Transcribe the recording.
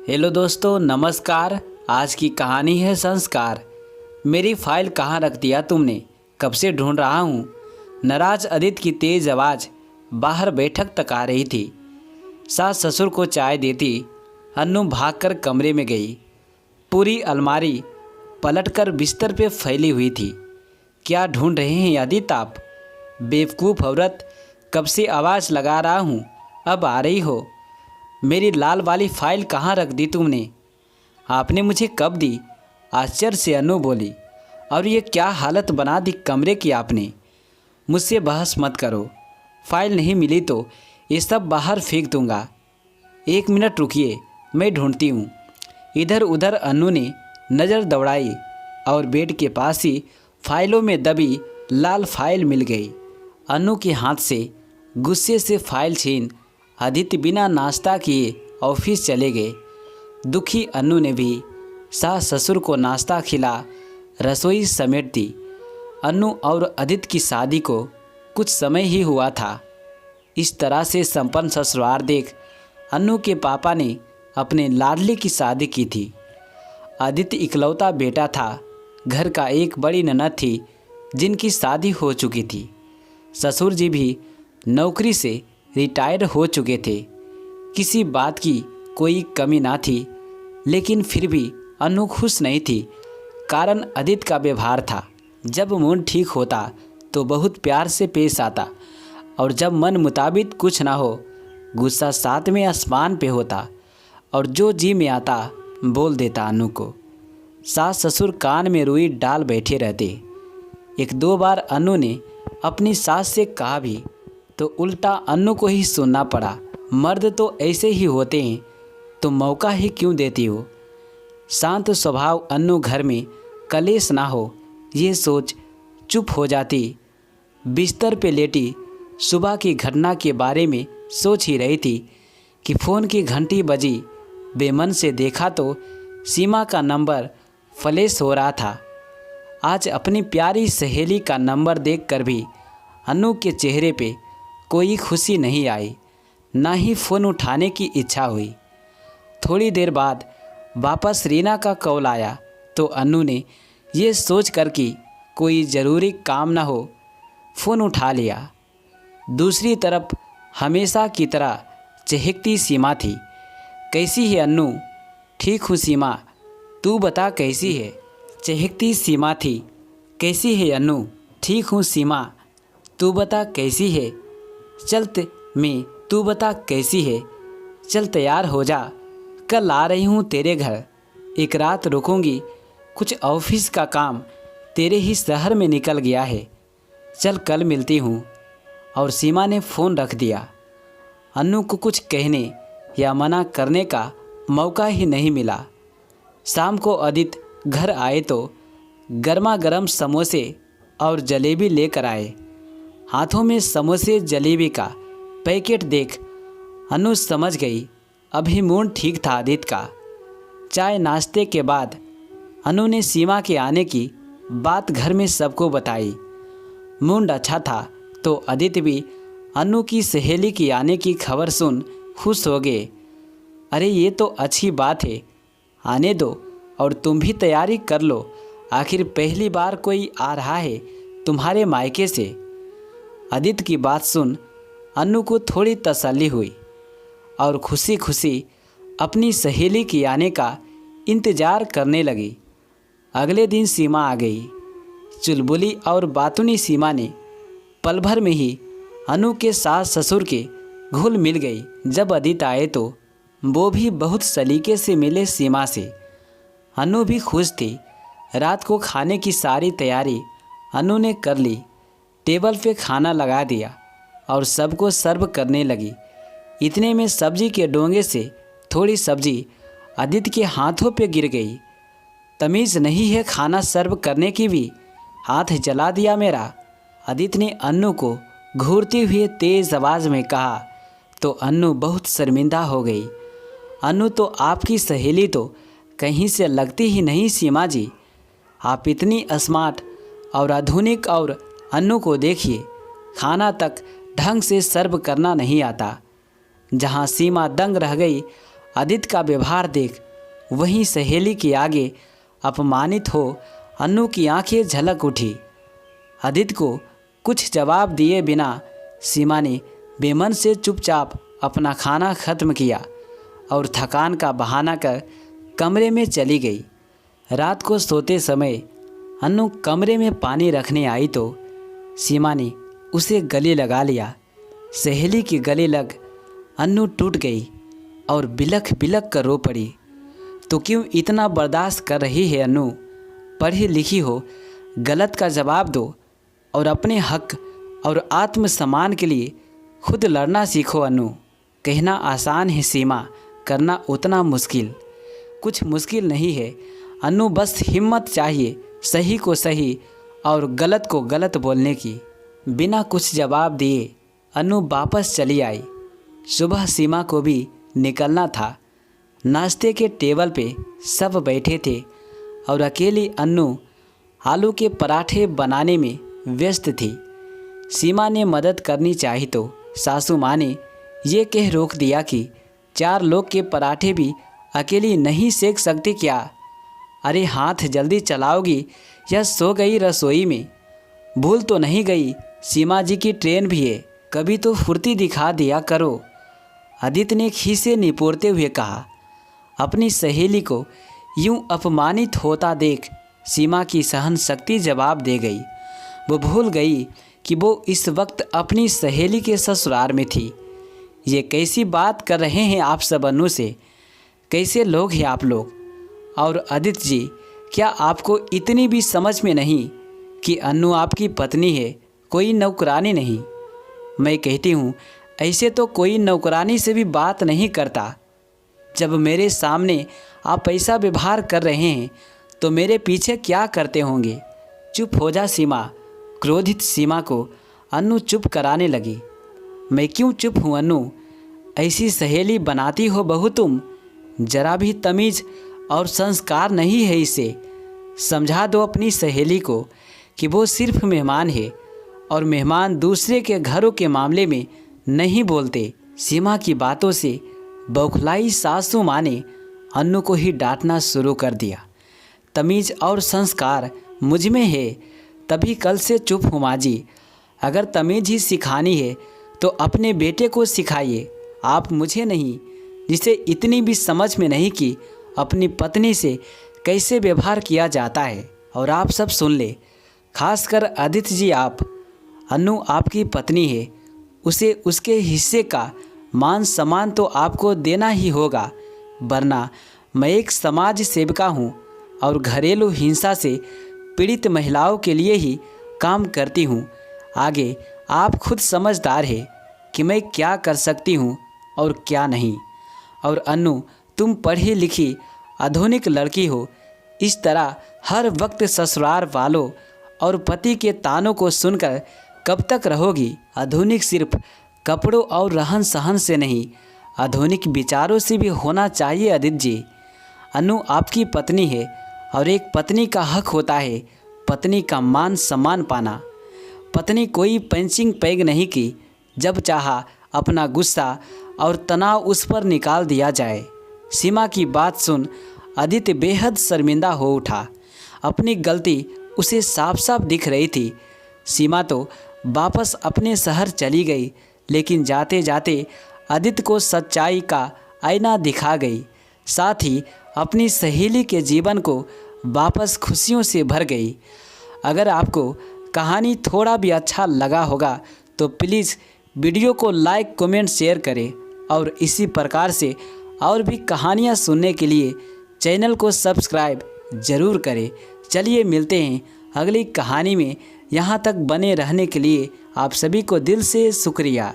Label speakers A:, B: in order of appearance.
A: Hello दोस्तों, नमस्कार। आज की कहानी है संस्कार। मेरी फाइल कहाँ रख दिया तुमने? कब से ढूंढ रहा हूँ। नाराज अदित की तेज आवाज़ बाहर बैठक तक आ रही थी। सास ससुर को चाय देती अन्नू भागकर कमरे में गई। पूरी अलमारी पलटकर बिस्तर पे फैली हुई थी। क्या ढूंढ रहे हैं अदित आप? बेवकूफ़ औरत, कब से आवाज़ लगा रहा हूँ, अब आ रही हो। मेरी लाल वाली फाइल कहाँ रख दी तुमने? आपने मुझे कब दी? आश्चर्य से अनु बोली। और ये क्या हालत बना दी कमरे की आपने? मुझसे बहस मत करो। फाइल नहीं मिली तो ये सब बाहर फेंक दूंगा। 1 मिनट रुकिए, मैं ढूंढती हूँ। इधर उधर अनु ने नज़र दौड़ाई और बेड के पास ही फाइलों में दबी लाल फाइल मिल गई। अनु के हाथ से गुस्से से फाइल छीन आदित्य बिना नाश्ता किए ऑफिस चले गए। दुखी अनु ने भी सास ससुर को नाश्ता खिला रसोई समेट दी। अनु और आदित्य की शादी को कुछ समय ही हुआ था। इस तरह से संपन्न ससुराल देख अनु के पापा ने अपने लाडले की शादी की थी। आदित्य इकलौता बेटा था। घर का एक बड़ी ननद थी जिनकी शादी हो चुकी थी। ससुर जी भी नौकरी से रिटायर हो चुके थे। किसी बात की कोई कमी ना थी, लेकिन फिर भी अनु खुश नहीं थी। कारण आदित्य का व्यवहार था। जब मूड ठीक होता तो बहुत प्यार से पेश आता, और जब मन मुताबिक कुछ ना हो गुस्सा 7वें आसमान पे होता और जो जी में आता बोल देता अनु को। सास ससुर कान में रुई डाल बैठे रहते। 1-2 बार अनु ने अपनी सास से कहा भी तो उल्टा अनु को ही सुनना पड़ा। मर्द तो ऐसे ही होते हैं, तो मौका ही क्यों देती हो? शांत स्वभाव अनु घर में कलेश ना हो ये सोच चुप हो जाती। बिस्तर पे लेटी सुबह की घटना के बारे में सोच ही रही थी कि फ़ोन की घंटी बजी। बेमन से देखा तो सीमा का नंबर फ्लैश हो रहा था। आज अपनी प्यारी सहेली का नंबर देखकर भी अनु के चेहरे पे कोई खुशी नहीं आई, ना ही फ़ोन उठाने की इच्छा हुई। थोड़ी देर बाद वापस रीना का कॉल आया तो अनु ने ये सोच कर कि कोई ज़रूरी काम ना हो फ़ोन उठा लिया। दूसरी तरफ हमेशा की तरह चहकती सीमा थी। कैसी है अनु? ठीक हूँ सीमा, तू बता कैसी है? चहकती सीमा थी। कैसी है अनु? ठीक हूँ सीमा, तू बता कैसी है? चलते मैं, तू बता कैसी है? चल तैयार हो जा, कल आ रही हूँ तेरे घर। एक रात रुकूंगी, कुछ ऑफिस का काम तेरे ही शहर में निकल गया है। चल कल मिलती हूँ। और सीमा ने फ़ोन रख दिया। अनु को कुछ कहने या मना करने का मौका ही नहीं मिला। शाम को आदित्य घर आए तो गर्मा गर्म समोसे और जलेबी लेकर आए। हाथों में समोसे जलेबी का पैकेट देख अनु समझ गई अभी मूड ठीक था आदित्य का। चाय नाश्ते के बाद अनु ने सीमा के आने की बात घर में सबको बताई। मूड अच्छा था तो आदित्य भी अनु की सहेली की आने की खबर सुन खुश हो गए। अरे ये तो अच्छी बात है, आने दो और तुम भी तैयारी कर लो। आखिर पहली बार कोई आ रहा है तुम्हारे मायके से। आदित्य की बात सुन अनु को थोड़ी तसल्ली हुई और खुशी खुशी अपनी सहेली के आने का इंतज़ार करने लगी। अगले दिन सीमा आ गई। चुलबुली और बातूनी सीमा ने पल भर में ही अनु के सास ससुर के घुल मिल गई। जब आदित्य आए तो वो भी बहुत सलीके से मिले सीमा से। अनु भी खुश थी। रात को खाने की सारी तैयारी अनु ने कर ली। टेबल पे खाना लगा दिया और सबको सर्व करने लगी। इतने में सब्जी के डोंगे से थोड़ी सब्जी आदित्य के हाथों पे गिर गई। तमीज़ नहीं है खाना सर्व करने की भी, हाथ जला दिया मेरा। आदित्य ने अनु को घूरते हुए तेज़ आवाज़ में कहा तो अनु बहुत शर्मिंदा हो गई। अनु तो आपकी सहेली तो कहीं से लगती ही नहीं सीमा जी। आप इतनी स्मार्ट और आधुनिक, और अनु को देखिए खाना तक ढंग से सर्व करना नहीं आता। जहाँ सीमा दंग रह गई आदित्य का व्यवहार देख वहीं सहेली के आगे अपमानित हो अन्नू की आंखें झलक उठी। आदित्य को कुछ जवाब दिए बिना सीमा ने बेमन से चुपचाप अपना खाना खत्म किया और थकान का बहाना कर कमरे में चली गई। रात को सोते समय अन्नू कमरे में पानी रखने आई तो सीमा ने उसे गले लगा लिया। सहेली के गले लग अन्नू टूट गई और बिलख बिलख कर रो पड़ी। तो क्यों इतना बर्दाश्त कर रही है अन्नू? पढ़ी लिखी हो, गलत का जवाब दो और अपने हक और आत्मसम्मान के लिए खुद लड़ना सीखो अन्नू। कहना आसान है सीमा, करना उतना मुश्किल। कुछ मुश्किल नहीं है अन्नू, बस हिम्मत चाहिए सही को सही और गलत को गलत बोलने की। बिना कुछ जवाब दिए अन्नू वापस चली आई। सुबह सीमा को भी निकलना था। नाश्ते के टेबल पे सब बैठे थे और अकेली अन्नू आलू के पराठे बनाने में व्यस्त थी। सीमा ने मदद करनी चाही तो सासू माँ ने ये कह रोक दिया कि 4 लोग के पराठे भी अकेली नहीं सेक सकती क्या? अरे हाथ जल्दी चलाओगी या सो गई रसोई में? भूल तो नहीं गई सीमा जी की ट्रेन भी है, कभी तो फुर्ती दिखा दिया करो। आदित्य ने खीसे निपोरते हुए कहा। अपनी सहेली को यूं अपमानित होता देख सीमा की सहन शक्ति जवाब दे गई। वो भूल गई कि वो इस वक्त अपनी सहेली के ससुराल में थी। ये कैसी बात कर रहे हैं आप सब अन्नू से? कैसे लोग हैं आप लोग? और आदित्य जी, क्या आपको इतनी भी समझ में नहीं कि अन्नू आपकी पत्नी है, कोई नौकरानी नहीं? मैं कहती हूँ ऐसे तो कोई नौकरानी से भी बात नहीं करता। जब मेरे सामने आप ऐसा व्यवहार कर रहे हैं तो मेरे पीछे क्या करते होंगे? चुप हो जा सीमा। क्रोधित सीमा को अन्नू चुप कराने लगी। मैं क्यों चुप हूँ अन्नू? ऐसी सहेली बनाती हो बहू तुम? जरा भी तमीज़ और संस्कार नहीं है इसे। समझा दो अपनी सहेली को कि वो सिर्फ मेहमान है और मेहमान दूसरे के घरों के मामले में नहीं बोलते। सीमा की बातों से बौखलाई सासू माँ ने अन्नू को ही डांटना शुरू कर दिया। तमीज़ और संस्कार मुझ में है तभी कल से चुप हूँ माँ जी। अगर तमीज़ ही सिखानी है तो अपने बेटे को सिखाइए, आप मुझे नहीं, जिसे इतनी भी समझ में नहीं कि अपनी पत्नी से कैसे व्यवहार किया जाता है। और आप सब सुन ले, खासकर आदित्य जी, आप, अन्नू आपकी पत्नी है, उसे उसके हिस्से का मान सम्मान तो आपको देना ही होगा, वरना मैं एक समाज सेविका हूँ और घरेलू हिंसा से पीड़ित महिलाओं के लिए ही काम करती हूँ। आगे आप खुद समझदार है कि मैं क्या कर सकती हूँ और क्या नहीं। और अन्नू, तुम पढ़ी लिखी आधुनिक लड़की हो, इस तरह हर वक्त ससुराल वालों और पति के तानों को सुनकर कब तक रहोगी? आधुनिक सिर्फ कपड़ों और रहन सहन से नहीं, आधुनिक विचारों से भी होना चाहिए आदित्य जी। अन्नू आपकी पत्नी है और एक पत्नी का हक होता है पत्नी का मान सम्मान पाना। पत्नी कोई पंचिंग बैग नहीं कि जब चाहा अपना गुस्सा और तनाव उस पर निकाल दिया जाए। सीमा की बात सुन आदित्य बेहद शर्मिंदा हो उठा। अपनी गलती उसे साफ साफ दिख रही थी। सीमा तो वापस अपने शहर चली गई, लेकिन जाते जाते आदित्य को सच्चाई का आईना दिखा गई। साथ ही अपनी सहेली के जीवन को वापस खुशियों से भर गई। अगर आपको कहानी थोड़ा भी अच्छा लगा होगा तो प्लीज़ वीडियो को लाइक, कमेंट, शेयर करें और इसी प्रकार से और भी कहानियाँ सुनने के लिए चैनल को सब्सक्राइब ज़रूर करें। चलिए मिलते हैं अगली कहानी में। यहाँ तक बने रहने के लिए आप सभी को दिल से शुक्रिया।